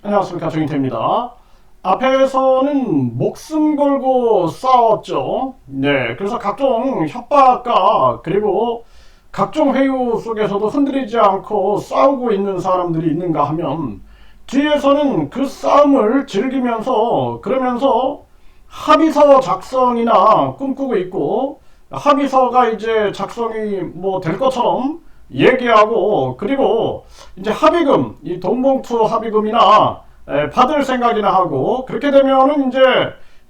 안녕하십니까, 정인태입니다. 앞에서는 목숨 걸고 싸웠죠. 네, 그래서 각종 협박과 그리고 각종 회유 속에서도 흔들리지 않고 싸우고 있는 사람들이 있는가 하면 뒤에서는 그 싸움을 즐기면서 그러면서 합의서 작성이나 꿈꾸고 있고, 합의서가 이제 작성이 뭐 될 것처럼 얘기하고, 그리고 이제 합의금, 이 돈봉투 합의금이나 받을 생각이나 하고, 그렇게 되면은 이제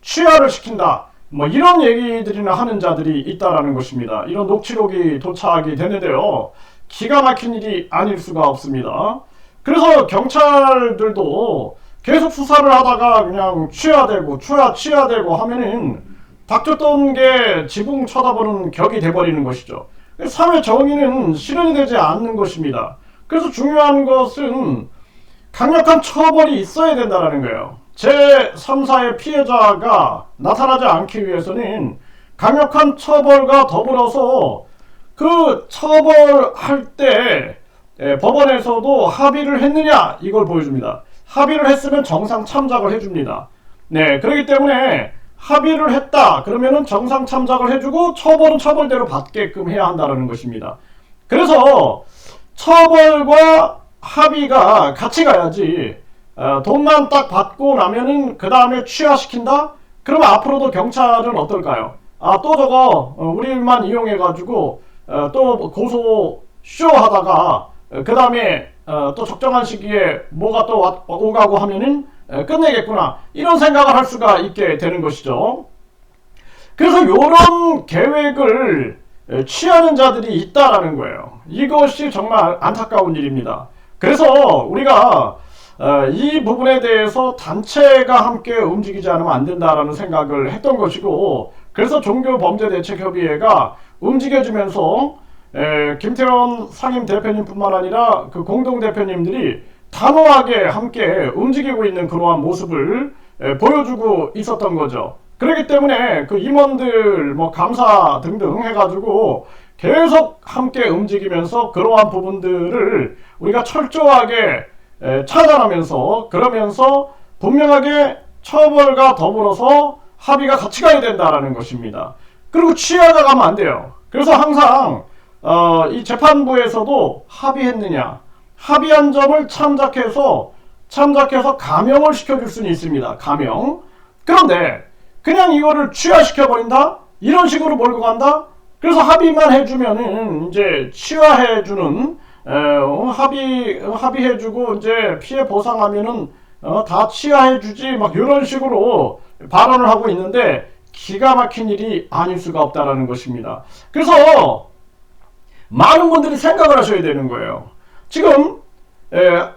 취하를 시킨다, 뭐 이런 얘기들이나 하는 자들이 있다라는 것입니다. 이런 녹취록이 도착이 됐는데요, 기가 막힌 일이 아닐 수가 없습니다. 그래서 경찰들도 계속 수사를 하다가 그냥 취하되고 취하되고 하면은 닥쳤던 게 지붕 쳐다보는 격이 돼버리는 것이죠. 사회 정의는 실현이 되지 않는 것입니다. 그래서 중요한 것은 강력한 처벌이 있어야 된다는 거예요. 제3사의 피해자가 나타나지 않기 위해서는 강력한 처벌과 더불어서 그 처벌할 때 법원에서도 합의를 했느냐, 이걸 보여줍니다. 합의를 했으면 정상 참작을 해줍니다. 네, 그렇기 때문에 합의를 했다 그러면은 정상 참작을 해주고 처벌은 처벌대로 받게끔 해야 한다는 것입니다. 그래서 처벌과 합의가 같이 가야지, 돈만 딱 받고 나면은 그 다음에 취하시킨다? 그러면 앞으로도 경찰은 어떨까요? 또 저거 우리만 이용해가지고 또 고소 쇼 하다가 그 다음에 또 적정한 시기에 뭐가 또 오가고 하면은 끝내겠구나, 이런 생각을 할 수가 있게 되는 것이죠. 그래서 이런 계획을 취하는 자들이 있다라는 거예요. 이것이 정말 안타까운 일입니다. 그래서 우리가 이 부분에 대해서 단체가 함께 움직이지 않으면 안 된다라는 생각을 했던 것이고, 그래서 종교범죄대책협의회가 움직여주면서 김태원 상임 대표님뿐만 아니라 그 공동대표님들이 단호하게 함께 움직이고 있는 그러한 모습을 보여주고 있었던 거죠. 그렇기 때문에 그 임원들 뭐 감사 등등 해가지고 계속 함께 움직이면서 그러한 부분들을 우리가 철저하게 차단하면서, 그러면서 분명하게 처벌과 더불어서 합의가 같이 가야 된다라는 것입니다. 그리고 취하가 가면 안 돼요. 그래서 항상 이 재판부에서도 합의했느냐, 합의한 점을 참작해서 감형을 시켜줄 수는 있습니다. 감형. 그런데 그냥 이거를 취하시켜버린다? 이런 식으로 몰고 간다? 그래서 합의만 해주면은 이제 취하해주는, 합의해주고 이제 피해 보상하면은 다 취하해주지, 막 이런 식으로 발언을 하고 있는데 기가 막힌 일이 아닐 수가 없다라는 것입니다. 그래서 많은 분들이 생각을 하셔야 되는 거예요. 지금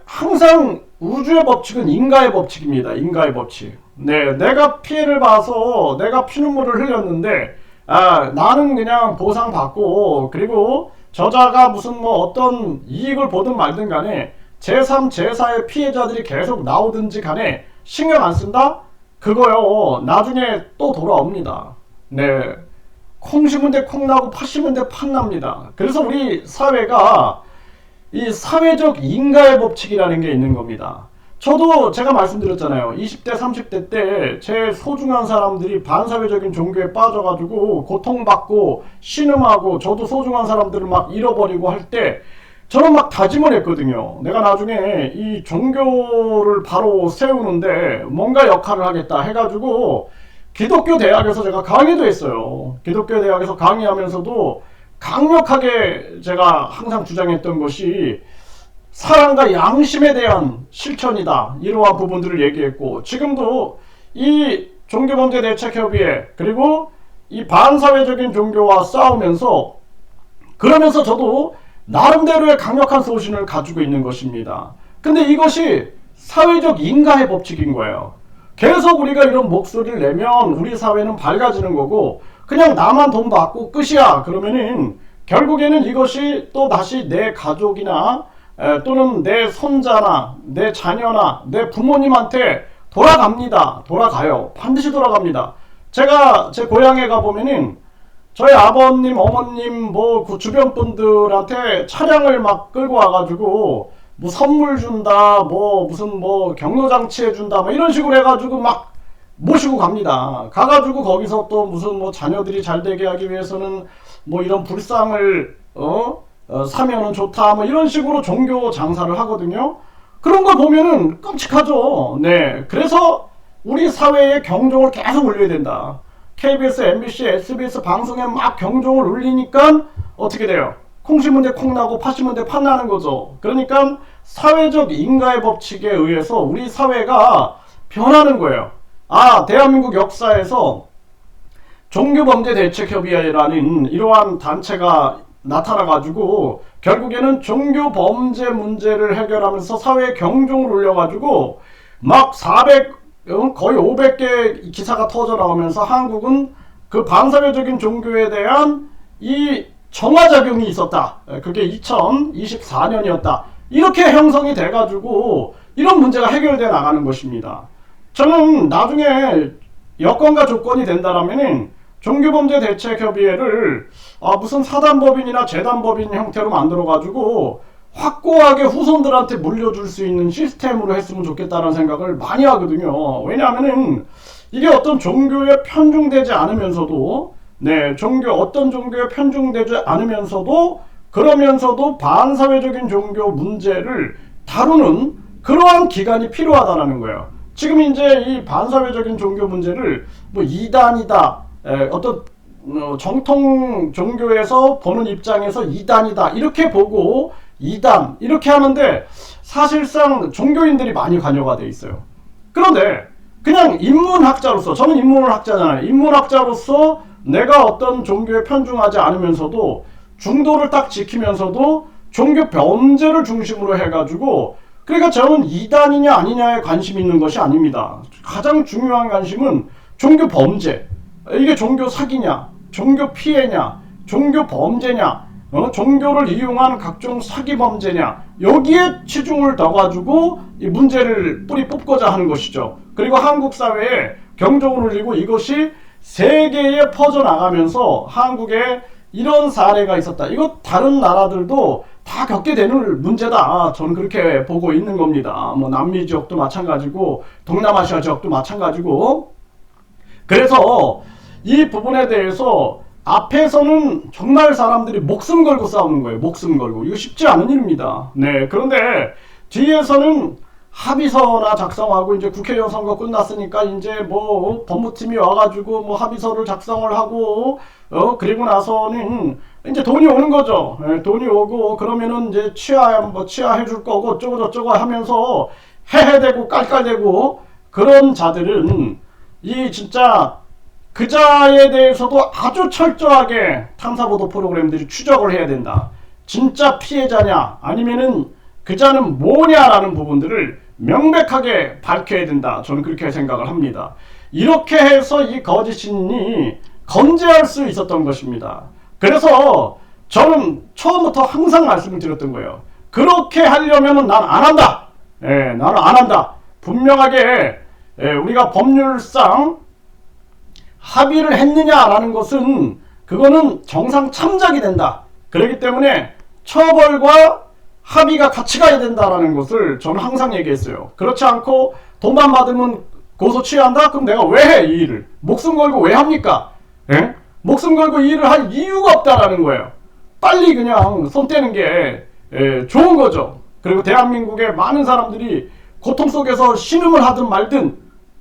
항상 우주의 법칙은 인가의 법칙입니다. 인가의 법칙. 네, 내가 피해를 봐서 내가 피눈물을 흘렸는데 나는 그냥 보상받고, 그리고 저자가 무슨 뭐 어떤 이익을 보든 말든 간에 제3, 제4의 피해자들이 계속 나오든지 간에 신경 안 쓴다? 그거요, 나중에 또 돌아옵니다. 네, 콩 심은 데 콩 나고 팥 심은 데 팥 납니다. 그래서 우리 사회가 이 사회적 인가의 법칙이라는 게 있는 겁니다. 저도 제가 말씀드렸잖아요. 20대, 30대 때 제 소중한 사람들이 반사회적인 종교에 빠져가지고 고통받고 신음하고, 저도 소중한 사람들을 막 잃어버리고 할 때 저는 막 다짐을 했거든요. 내가 나중에 이 종교를 바로 세우는데 뭔가 역할을 하겠다 해가지고 기독교 대학에서 제가 강의도 했어요. 기독교 대학에서 강의하면서도 강력하게 제가 항상 주장했던 것이 사랑과 양심에 대한 실천이다, 이러한 부분들을 얘기했고, 지금도 이 종교범죄대책협의회 그리고 이 반사회적인 종교와 싸우면서, 그러면서 저도 나름대로의 강력한 소신을 가지고 있는 것입니다. 근데 이것이 사회적 인가의 법칙인 거예요. 계속 우리가 이런 목소리를 내면 우리 사회는 밝아지는 거고, 그냥 나만 돈 받고 끝이야 그러면은 결국에는 이것이 또 다시 내 가족이나 또는 내 손자나 내 자녀나 내 부모님한테 돌아갑니다. 돌아가요. 반드시 돌아갑니다. 제가 제 고향에 가보면은 저희 아버님, 어머님, 뭐 그 주변 분들한테 차량을 막 끌고 와가지고 뭐 선물 준다, 뭐 무슨 뭐 경로장치 해준다, 뭐 이런 식으로 해가지고 막 모시고 갑니다. 가가지고 거기서 또 무슨 뭐 자녀들이 잘 되게 하기 위해서는 뭐 이런 불상을 사면은 좋다, 뭐 이런 식으로 종교 장사를 하거든요. 그런 걸 보면은 끔찍하죠. 네, 그래서 우리 사회에 경종을 계속 울려야 된다. KBS, MBC, SBS 방송에 막 경종을 울리니까 어떻게 돼요? 콩 심은 데 콩 나고 팥 심은 데 팥 나는 거죠. 그러니까 사회적 인과의 법칙에 의해서 우리 사회가 변하는 거예요. 아, 대한민국 역사에서 종교범죄대책협의회라는 이러한 단체가 나타나가지고 결국에는 종교범죄 문제를 해결하면서 사회에 경종을 울려가지고 막 400, 거의 500개 기사가 터져 나오면서 한국은 그 반사회적인 종교에 대한 이 정화작용이 있었다. 그게 2024년이었다. 이렇게 형성이 돼가지고 이런 문제가 해결돼 나가는 것입니다. 저는 나중에 여건과 조건이 된다라면은 종교범죄대책협의회를 무슨 사단법인이나 재단법인 형태로 만들어가지고 확고하게 후손들한테 물려줄 수 있는 시스템으로 했으면 좋겠다는 생각을 많이 하거든요. 왜냐하면은 이게 어떤 종교에 편중되지 않으면서도 어떤 종교에 편중되지 않으면서도 그러면서도 반사회적인 종교 문제를 다루는 그러한 기관이 필요하다는 거예요. 지금 이제 이 반사회적인 종교 문제를 뭐 이단이다, 어떤 정통 종교에서 보는 입장에서 이단이다 이렇게 보고 이단 이렇게 하는데 사실상 종교인들이 많이 관여가 돼 있어요. 그런데 그냥 인문학자로서, 저는 인문학자잖아요. 인문학자로서 내가 어떤 종교에 편중하지 않으면서도 중도를 딱 지키면서도 종교 범죄를 중심으로 해가지고, 그러니까 저는 이단이냐 아니냐에 관심 있는 것이 아닙니다. 가장 중요한 관심은 종교 범죄, 이게 종교 사기냐, 종교 피해냐, 종교 범죄냐, 종교를 이용한 각종 사기 범죄냐, 여기에 치중을 둬가지고 이 문제를 뿌리 뽑고자 하는 것이죠. 그리고 한국 사회에 경종을 울리고 이것이 세계에 퍼져나가면서 한국에 이런 사례가 있었다. 이거 다른 나라들도 다 겪게 되는 문제다. 저는 그렇게 보고 있는 겁니다. 뭐 남미 지역도 마찬가지고 동남아시아 지역도 마찬가지고. 그래서 이 부분에 대해서 앞에서는 정말 사람들이 목숨 걸고 싸우는 거예요. 목숨 걸고. 이거 쉽지 않은 일입니다. 네. 그런데 뒤에서는 합의서나 작성하고, 이제 국회의원 선거 끝났으니까 이제 뭐 법무팀이 와가지고 뭐 합의서를 작성을 하고, 그리고 나서는 이제 돈이 오는 거죠. 네, 돈이 오고, 그러면은 이제 치하해 줄 거고, 어쩌고 저쩌고 하면서 해해대고 깔깔대고, 그런 자들은 이 진짜 그자에 대해서도 아주 철저하게 탐사보도 프로그램들이 추적을 해야 된다. 진짜 피해자냐 아니면은 그자는 뭐냐라는 부분들을 명백하게 밝혀야 된다. 저는 그렇게 생각을 합니다. 이렇게 해서 이 거짓신이 건재할 수 있었던 것입니다. 그래서 저는 처음부터 항상 말씀을 드렸던 거예요. 그렇게 하려면 난 안 한다. 나는 안 한다. 분명하게 우리가 법률상 합의를 했느냐라는 것은 그거는 정상 참작이 된다. 그렇기 때문에 처벌과 합의가 같이 가야 된다라는 것을 저는 항상 얘기했어요. 그렇지 않고 돈만 받으면 고소 취한다? 그럼 내가 왜 해? 이 일을 목숨 걸고 왜 합니까? 목숨 걸고 이 일을 할 이유가 없다라는 거예요. 빨리 그냥 손 떼는 게 좋은 거죠. 그리고 대한민국의 많은 사람들이 고통 속에서 신음을 하든 말든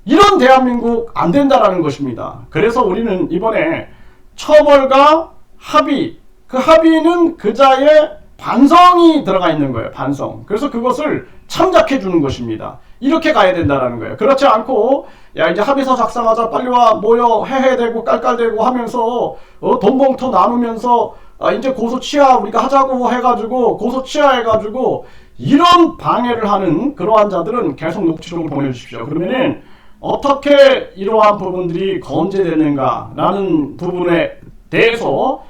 이런 대한민국 안 된다라는 것입니다. 그래서 우리는 이번에 처벌과 합의, 그 합의는 그자의 반성이 들어가 있는 거예요. 반성. 그래서 그것을 참작해 주는 것입니다. 이렇게 가야 된다라는 거예요. 그렇지 않고 야 이제 합의서 작성하자, 빨리 와, 모여, 해해대고 깔깔대고 하면서 돈봉투 나누면서 이제 고소 취하 우리가 하자고 해가지고 고소 취하해가지고 이런 방해를 하는 그러한 자들은 계속 녹취록을 보내주십시오. 그러면은 어떻게 이러한 부분들이 건재되는가라는 부분에 대해서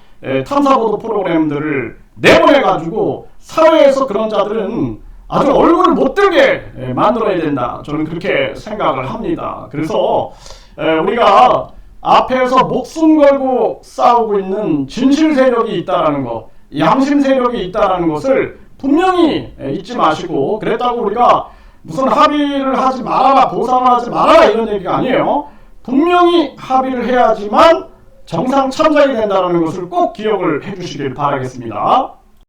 탐사보도 프로그램들을 내보내가지고 사회에서 그런 자들은 아주 얼굴을 못 들게 만들어야 된다. 저는 그렇게 생각을 합니다. 그래서 우리가 앞에서 목숨 걸고 싸우고 있는 진실 세력이 있다라는 것, 양심 세력이 있다라는 것을 분명히 잊지 마시고, 그랬다고 우리가 무슨 합의를 하지 말아라, 보상을 하지 말아라 이런 얘기가 아니에요. 분명히 합의를 해야지만 정상 참작이 된다는 것을 꼭 기억을 해주시길 바라겠습니다.